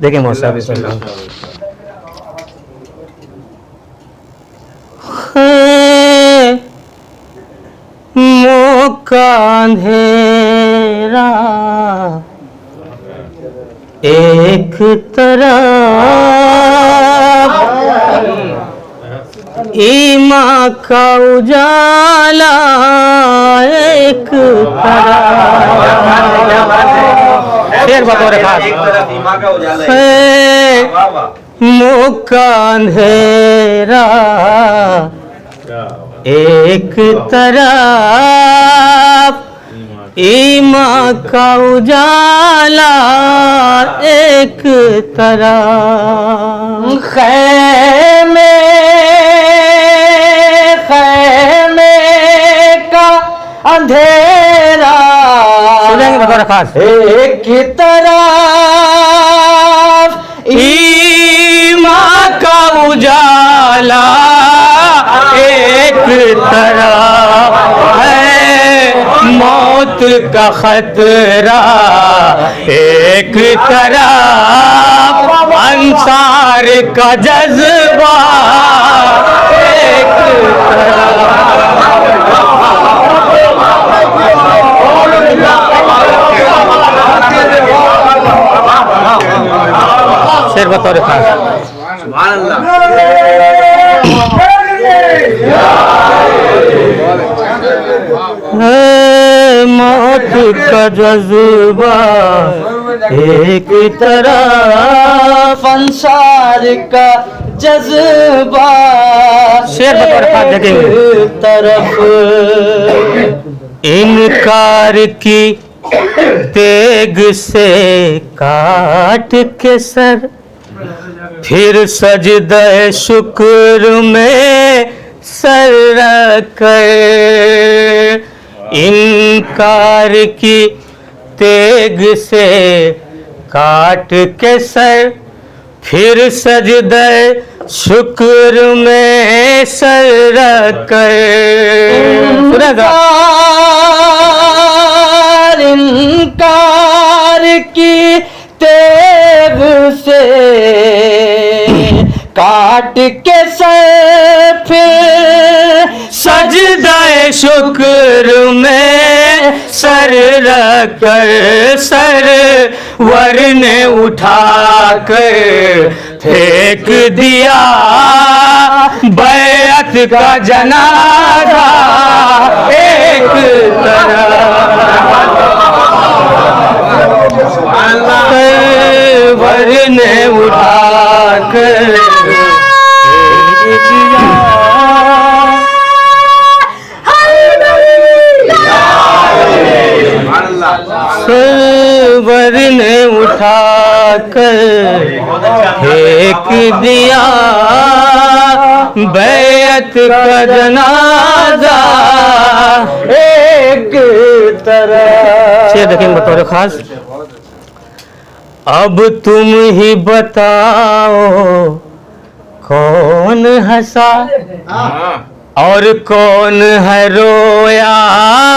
देखिए मौत साहब इसमें मौका अंधेरा एक तरफ ईमा का उजाला एक तरफ बतौर खास मौका अंधेरा एक तरफ ईमा का उजाला एक तरफ खैमे का अंधेरा एक तरफ ईमा का उजाला एक तरफ है मौत का खतरा एक तरफ अंसार का जज्बा एक शेर बतौर खास मौत का जज्बा एक तरफ अंसार का जज्बा शेर बतौर खास देखेंगे तरफ इनकार की तेग से काट के सर फिर सजदे शुक्र में सर रखकर इनकार की तेग से काट के सर फिर सजदे शुक्र में सर रखकर इनकार की तेग से काट के सर फिर सजदाए शुक्र में सर रखकर सर वर ने उठाकर फेंक दिया बैअत का जनाजा एक तरफ वर ने उठाकर वर ने उठाकर फेंक दिया बैअत का जनाजा एक तरफ शेर देखेंगे बतौर खास अब तुम ही बताओ कौन हंसा और कौन है रोया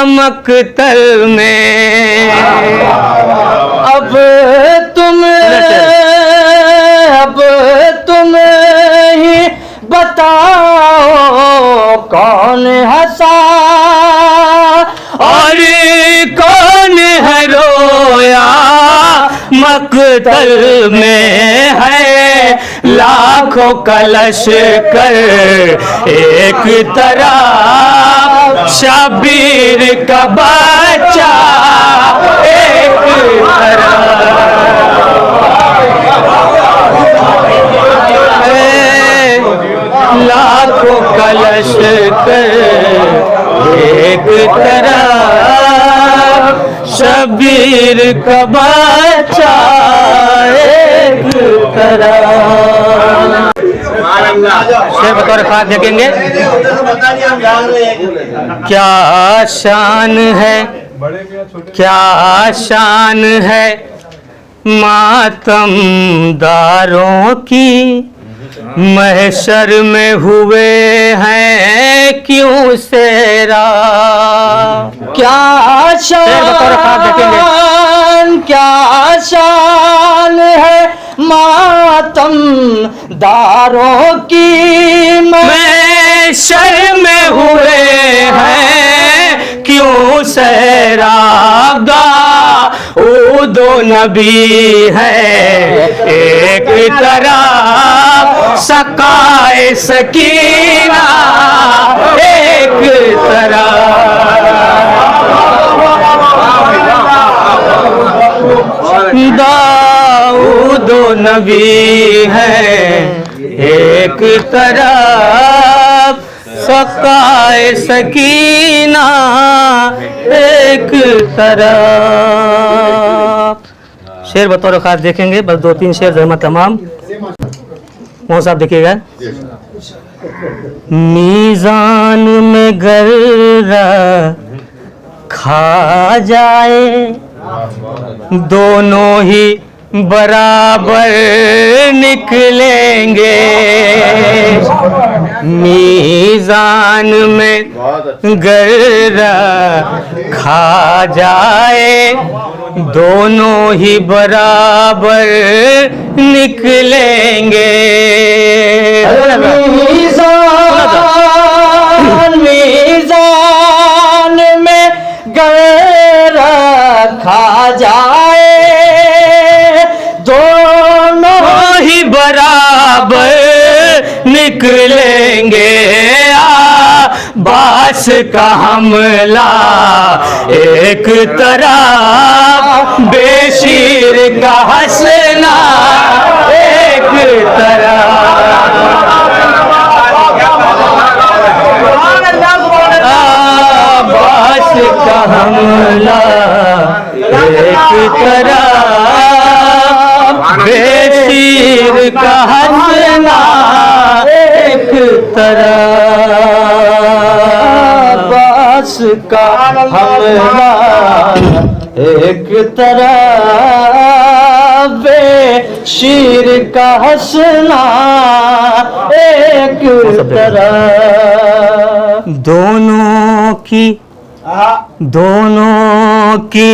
मकतल में अब तुम ही बताओ कौन हंसा और कौन है रोया मकतल में है लाखों कलश कर एक तरफ शबीर का बच्चा एक तरफ लाखों कलश कर एक तरफ शबीर का बच्चा एक तरफ शेर बतौर खास देखेंगे क्या शान है मातमदारों की महशर में हुए हैं क्यों सेरा क्या शान दारों की महशर में हुए हैं क्यों सैराब। दो नबी है एक तरफ सकाए सकीना एक तरफ। दाऊद नबी है एक तरफ सकाए सकीना एक तरफ। शेर बतौर खास देखेंगे, बस 2-3 शेर जमा तमाम। मोहन साहब देखिएगा। मीज़ान में गर्रा खा जाए दोनों ही बराबर निकलेंगे। मीज़ान में गर्रा खा जाए दोनों ही बराबर निकलेंगे। मीज़ान में गर्रा खा जाए दोनों ही बराबर निकलेंगे। बास का हमला एक तरफ बेशीर का हंसना एक तरफ। बास का हमला एक तरफ बेशीर का हंसना एक तरफ। बास का हमला एक तरफ बेशीर का हंसना एक तरफ। दोनों की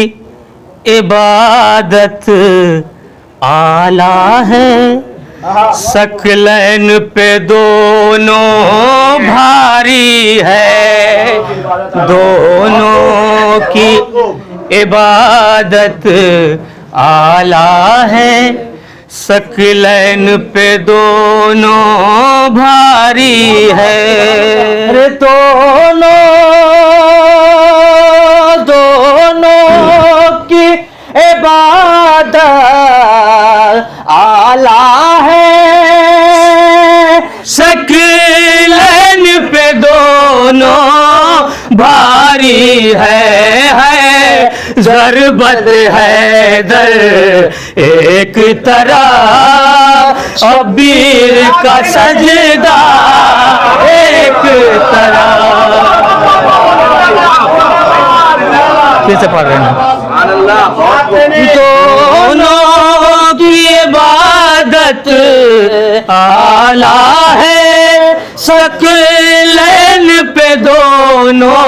इबादत आला है। सकलैन पे दोनों भारी है। दोनों की इबादत आला है। सकलैन पे दोनों भारी है। दोनों की इबादत आला है। सकलैन पे दोनों भारी है। ज़रबत है दर एक तरफ शबीर का सजदा एक तरफ। फिर से पढ़ रहे हैं। दोनों की इबादत आला है। सकलैन पे दोनों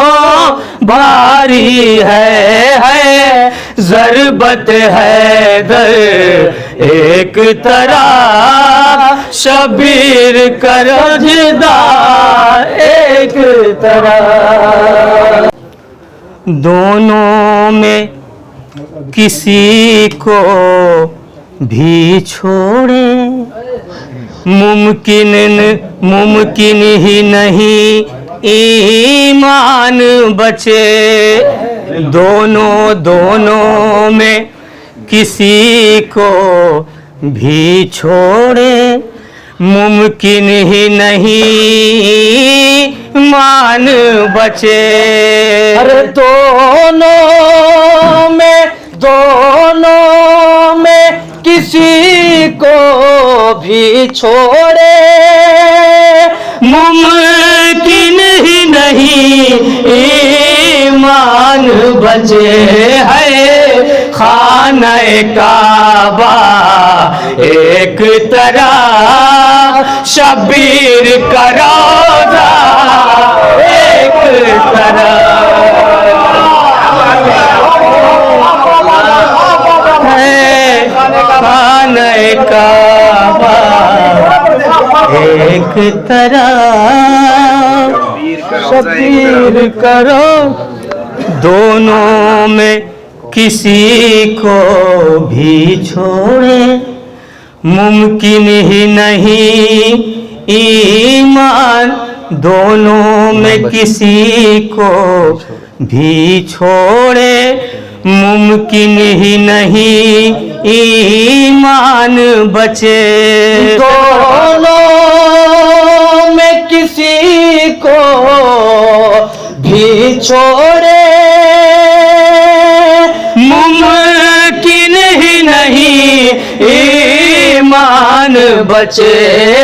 भारी है। ज़रबत है दर एक तरफ शबीर का सजदा एक तरफ। दोनों में किसी को भी छोड़े मुमकिन ही नहीं ईमान बचे। दोनों में किसी को भी छोड़े मुमकिन ही नहीं मान बचे। अरे दोनों में किसी को भी छोड़े मुमकिन ही नहीं ईमान बचे है। खाने काबा एक तरफ शबीर का रोज़ा एक तरफ है। खाने काबा एक तरह शबीर करो, दोनों में किसी को भी छोड़े, मुमकिन ही नहीं ईमान, दोनों में किसी को भी छोड़े, मुमकिन ही नहीं ईमान बचे। दोनों में किसी को भी छोड़े, मुमकिन ही नहीं ईमान बचे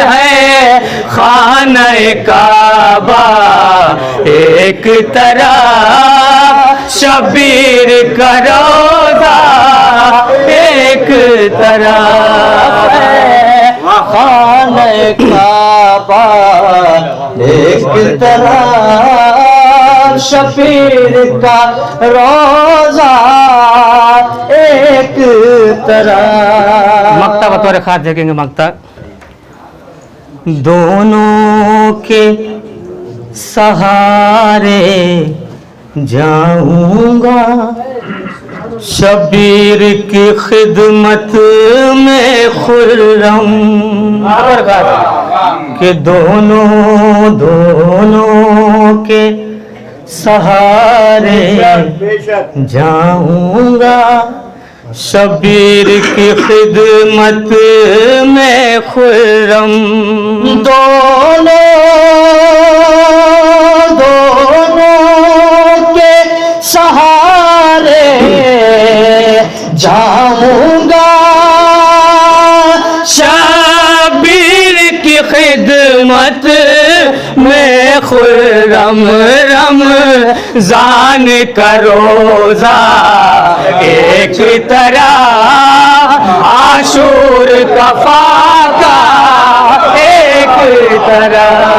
हैं। खाने काबा एक तरह शबीर का रोज़ा एक तरह खाने काबा एक तरह शबीर का रोज़ा एक तरह। मक्ता बतौर खास देखेंगे। मक्ता दोनों के सहारे जाऊंगा, शबीर की खिदमत में खुर्रम के दोनों के सहारे जाऊंगा, शबीर की खिदमत में खुर्रम। दोनों के सहारे जाऊंगा, शबीर की खिदमत में खुर्रम, रमज़ान का रोज़ा एक तरह आशूर का फाका एक तरह।